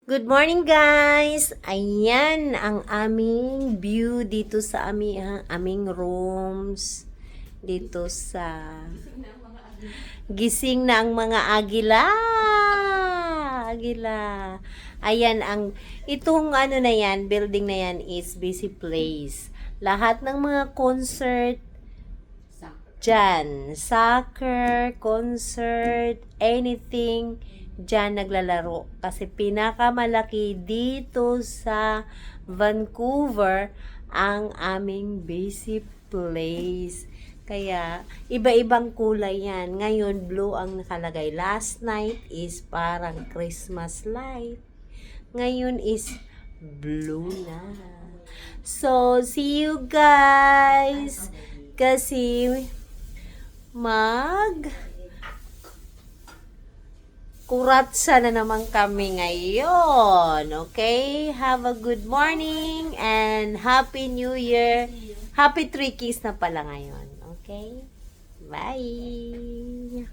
Good morning guys! Ayan ang aming view dito sa aming rooms. Dito sa gising na ang mga agila. Agila. Ayan itong ano na yan, building na yan is busy place. Lahat ng mga concert dyan. Soccer, concert, anything dyan naglalaro. Kasi pinakamalaki dito sa Vancouver ang aming basic place. Kaya, iba-ibang kulay yan. Ngayon, blue ang nakalagay. Last night is parang Christmas light. Ngayon is blue na. So, see you guys! Kasi, kuratsa na naman kami ngayon. Okay? Have a good morning and Happy New Year. Happy Three Keys na pala ngayon. Okay? Bye!